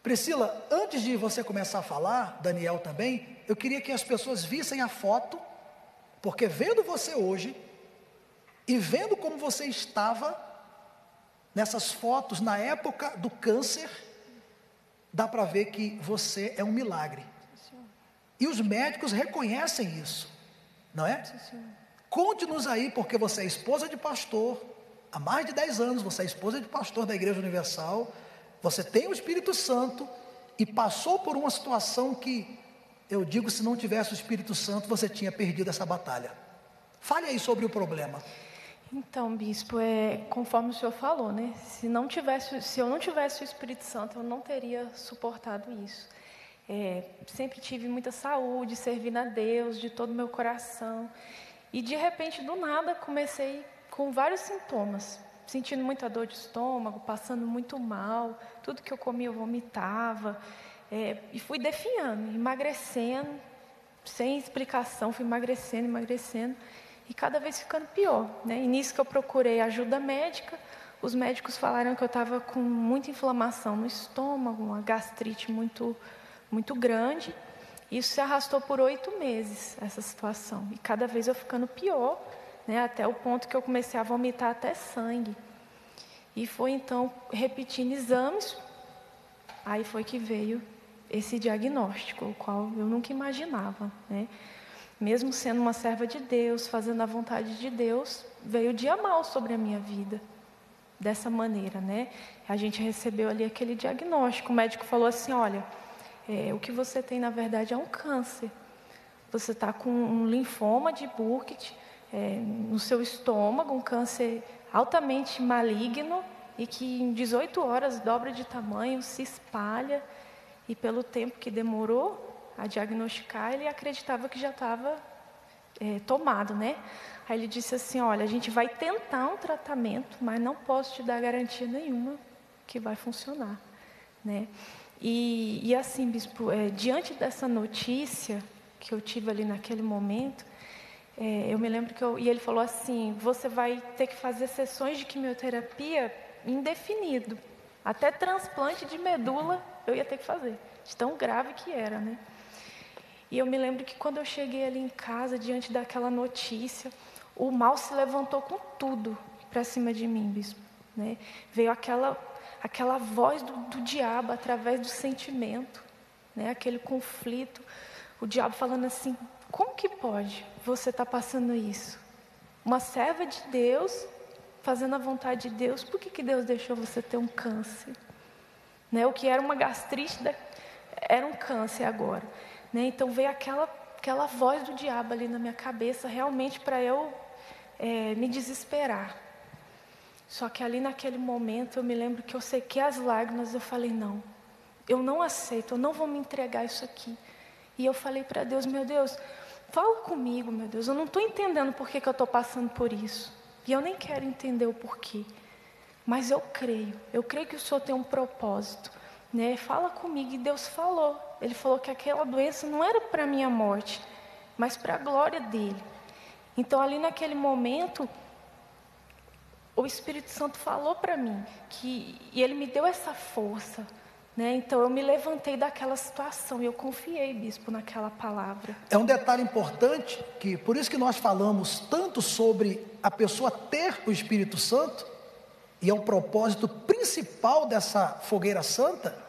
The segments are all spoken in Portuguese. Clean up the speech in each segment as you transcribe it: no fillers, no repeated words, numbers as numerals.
Priscila, antes de você começar a falar, Daniel também, eu queria que as pessoas vissem a foto, porque vendo você hoje, e vendo como você estava nessas fotos na época do câncer, dá para ver que você é um milagre. E os médicos reconhecem isso, não é? Conte-nos aí, porque você é esposa de pastor, há mais de 10 anos, você é esposa de pastor da Igreja Universal, você tem o Espírito Santo e passou por uma situação que, eu digo, se não tivesse o Espírito Santo, você tinha perdido essa batalha. Fale aí sobre o problema. Então, bispo, conforme o senhor falou, né? Se eu não tivesse o Espírito Santo, eu não teria suportado isso. Sempre tive muita saúde, servindo a Deus de todo o meu coração. E de repente, do nada, comecei com vários sintomas. Sentindo muita dor de estômago, passando muito mal. Tudo que eu comia eu vomitava. E fui definhando, emagrecendo, sem explicação. Fui emagrecendo. E cada vez ficando pior, né? E nisso que eu procurei ajuda médica, os médicos falaram que eu estava com muita inflamação no estômago, uma gastrite muito, muito grande. Isso se arrastou por 8 meses, essa situação. E cada vez eu ficando pior, né? Até o ponto que eu comecei a vomitar até sangue. E foi então, repetindo exames, aí foi que veio esse diagnóstico, o qual eu nunca imaginava, né? Mesmo sendo uma serva de Deus, fazendo a vontade de Deus, veio o dia mal sobre a minha vida, dessa maneira, né? A gente recebeu ali aquele diagnóstico, o médico falou assim, olha, o que você tem na verdade é um câncer. Você está com um linfoma de Burkitt no seu estômago, um câncer altamente maligno e que em 18 horas dobra de tamanho, se espalha, e pelo tempo que demorou a diagnosticar, ele acreditava que já estava tomado, né? Aí ele disse assim, olha, a gente vai tentar um tratamento, mas não posso te dar garantia nenhuma que vai funcionar, né? E assim, bispo, diante dessa notícia que eu tive ali naquele momento, eu me lembro e ele falou assim, você vai ter que fazer sessões de quimioterapia indefinido, até transplante de medula eu ia ter que fazer, de tão grave que era, né? E eu me lembro que quando eu cheguei ali em casa, diante daquela notícia, o mal se levantou com tudo para cima de mim, bispo, né? Veio aquela voz do diabo através do sentimento, né? Aquele conflito, o diabo falando assim, como que pode você estar passando isso? Uma serva de Deus, fazendo a vontade de Deus, por que Deus deixou você ter um câncer? Né? O que era uma gastrite, era um câncer agora. Né? Então veio aquela voz do diabo ali na minha cabeça, realmente para eu me desesperar. Só que ali naquele momento eu me lembro que eu sequei as lágrimas, eu falei, não, eu não aceito, eu não vou me entregar a isso aqui. E eu falei para Deus, meu Deus, fala comigo, meu Deus, eu não estou entendendo por que eu estou passando por isso. E eu nem quero entender o porquê. Mas eu creio que o Senhor tem um propósito. Né? Fala comigo, e Deus falou. Ele falou que aquela doença não era para a minha morte, mas para a glória dele. Então ali naquele momento, o Espírito Santo falou para mim, e ele me deu essa força. Né? Então eu me levantei daquela situação, e eu confiei, bispo, naquela palavra. É um detalhe importante, que por isso que nós falamos tanto sobre a pessoa ter o Espírito Santo, e é o propósito principal dessa fogueira santa,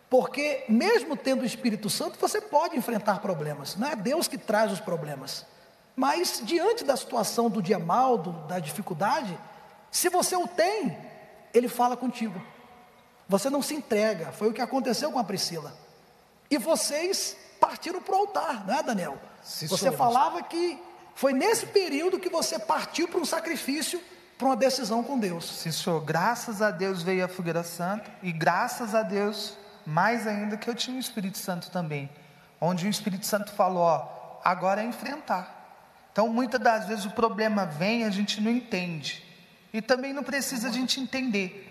porque mesmo tendo o Espírito Santo, você pode enfrentar problemas, não é Deus que traz os problemas, mas diante da situação do dia mal, da dificuldade, se você o tem, Ele fala contigo, você não se entrega, foi o que aconteceu com a Priscila, e vocês partiram para o altar, não é, Daniel? Você falava que foi nesse período que você partiu para um sacrifício, para uma decisão com Deus. Sim, senhor, graças a Deus veio a fogueira santa, e graças a Deus, mais ainda, que eu tinha o Espírito Santo também, onde o Espírito Santo falou, agora é enfrentar. Então muitas das vezes o problema vem, a gente não entende, e também não precisa a gente entender,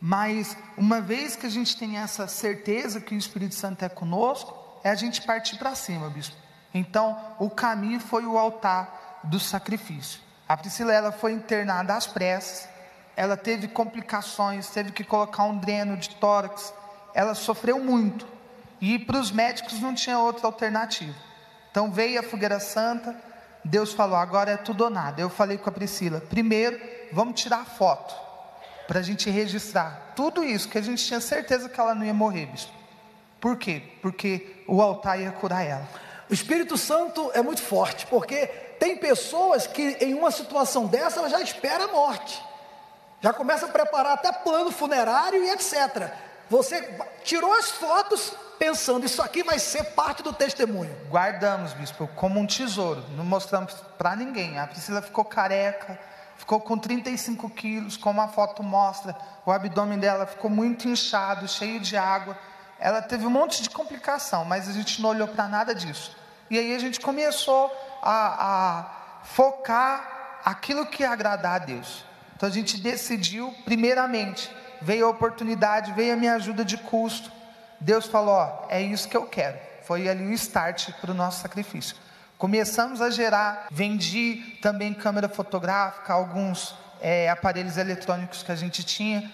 mas uma vez que a gente tem essa certeza que o Espírito Santo é conosco, é a gente partir para cima, bispo. Então o caminho foi o altar do sacrifício. A Priscila, ela foi internada às pressas, ela teve complicações, teve que colocar um dreno de tórax, ela sofreu muito. E para os médicos não tinha outra alternativa. Então veio a fogueira santa, Deus falou, agora é tudo ou nada. Eu falei com a Priscila, primeiro vamos tirar foto, para a gente registrar tudo isso, que a gente tinha certeza que ela não ia morrer, bispo. Por quê? Porque o altar ia curar ela. O Espírito Santo é muito forte, porque tem pessoas que em uma situação dessa, ela já espera a morte. Já começa a preparar até plano funerário e etc. Você tirou as fotos pensando, isso aqui vai ser parte do testemunho. Guardamos, bispo, como um tesouro, não mostramos para ninguém. A Priscila ficou careca, ficou com 35 quilos, como a foto mostra, o abdômen dela ficou muito inchado, cheio de água. Ela teve um monte de complicação, mas a gente não olhou para nada disso. E aí a gente começou a focar aquilo que ia agradar a Deus. Então a gente decidiu, primeiramente, veio a oportunidade, veio a minha ajuda de custo. Deus falou, ó, é isso que eu quero. Foi ali o start para o nosso sacrifício. Começamos a gerar, vendi também câmera fotográfica, alguns aparelhos eletrônicos que a gente tinha,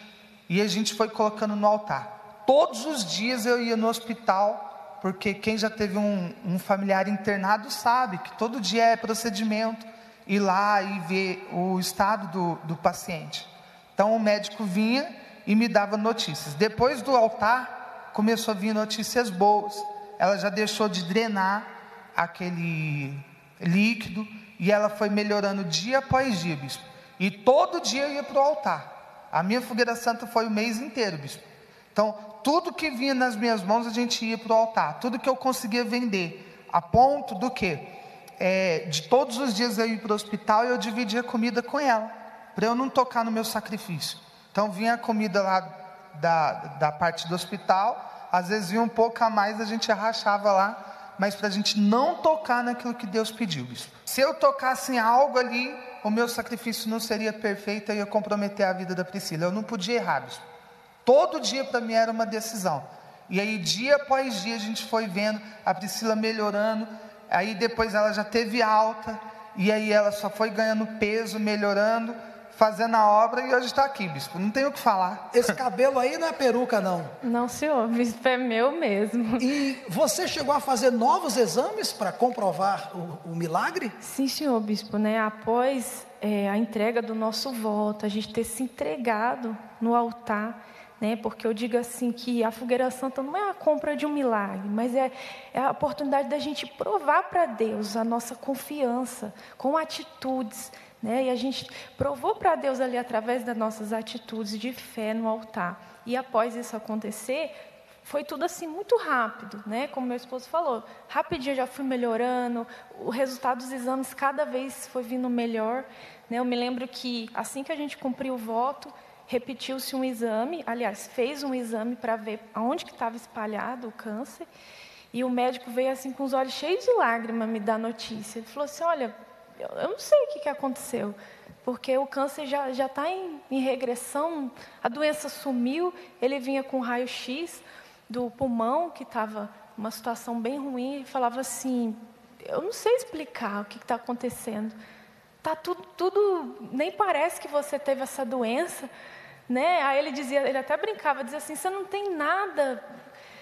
e a gente foi colocando no altar. Todos os dias eu ia no hospital, porque quem já teve um familiar internado sabe que todo dia é procedimento, ir lá e ver o estado do paciente. Então o médico vinha e me dava notícias. Depois do altar, começou a vir notícias boas. Ela já deixou de drenar aquele líquido, e ela foi melhorando dia após dia, bispo. E todo dia eu ia para o altar. A minha fogueira santa foi o mês inteiro, bispo. Então, tudo que vinha nas minhas mãos, a gente ia para o altar. Tudo que eu conseguia vender, a ponto do quê? De todos os dias eu ir para o hospital e eu dividia comida com ela, para eu não tocar no meu sacrifício. Então, vinha a comida lá da parte do hospital, às vezes vinha um pouco a mais, a gente arrachava lá, mas para a gente não tocar naquilo que Deus pediu, bispo. Se eu tocasse em algo ali, o meu sacrifício não seria perfeito, eu ia comprometer a vida da Priscila. Eu não podia errar, bispo. Todo dia para mim era uma decisão. E aí dia após dia a gente foi vendo a Priscila melhorando. Aí depois ela já teve alta, e aí ela só foi ganhando peso, melhorando, fazendo a obra, e hoje está aqui, bispo. Não tenho o que falar. Esse cabelo aí não é peruca, não? Não, senhor, bispo, é meu mesmo. E você chegou a fazer novos exames para comprovar o milagre? Sim, senhor bispo, né? Após a entrega do nosso voto, a gente ter se entregado no altar, né? Porque eu digo assim que a fogueira santa não é a compra de um milagre, mas é a oportunidade da gente provar para Deus a nossa confiança com atitudes, né? E a gente provou para Deus ali através das nossas atitudes de fé no altar. E após isso acontecer, foi tudo assim muito rápido, né? Como meu esposo falou, rapidinho eu já fui melhorando, o resultado dos exames cada vez foi vindo melhor, né? Eu me lembro que assim que a gente cumpriu o voto, repetiu-se um exame, aliás, fez um exame para ver aonde que estava espalhado o câncer, e o médico veio assim com os olhos cheios de lágrimas me dar notícia. Ele falou assim, olha, eu não sei o que aconteceu, porque o câncer já está em regressão, a doença sumiu, ele vinha com raio-x do pulmão, que estava uma situação bem ruim, e falava assim, eu não sei explicar o que está acontecendo, está tudo, nem parece que você teve essa doença, né? Aí ele até brincava, dizia assim, você não tem nada,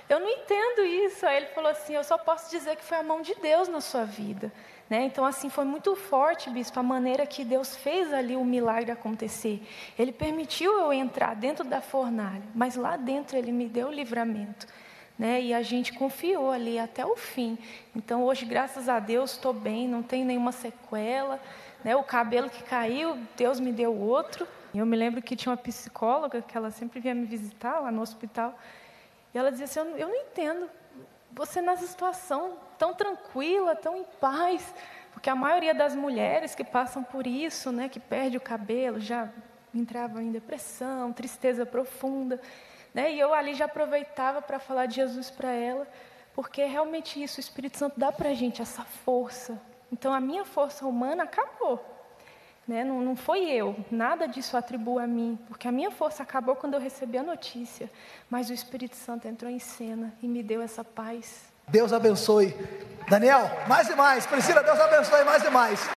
eu não entendo isso. Aí ele falou assim, eu só posso dizer que foi a mão de Deus na sua vida, né? Então assim, foi muito forte, bispo, a maneira que Deus fez ali o milagre acontecer. Ele permitiu eu entrar dentro da fornalha, mas lá dentro ele me deu o livramento, né? E a gente confiou ali até o fim. Então hoje, graças a Deus, estou bem, não tenho nenhuma sequela, né? O cabelo que caiu, Deus me deu outro. Eu me lembro que tinha uma psicóloga que ela sempre vinha me visitar lá no hospital, e ela dizia assim, eu não entendo, você nessa situação tão tranquila, tão em paz, porque a maioria das mulheres que passam por isso, né, que perde o cabelo, já entravam em depressão, tristeza profunda, né, e eu ali já aproveitava para falar de Jesus para ela, porque realmente isso, o Espírito Santo dá para a gente essa força. Então a minha força humana acabou, né? Não foi eu, nada disso atribuo a mim, porque a minha força acabou quando eu recebi a notícia, mas o Espírito Santo entrou em cena e me deu essa paz. Deus abençoe. Daniel, mais e mais. Priscila, Deus abençoe mais e mais.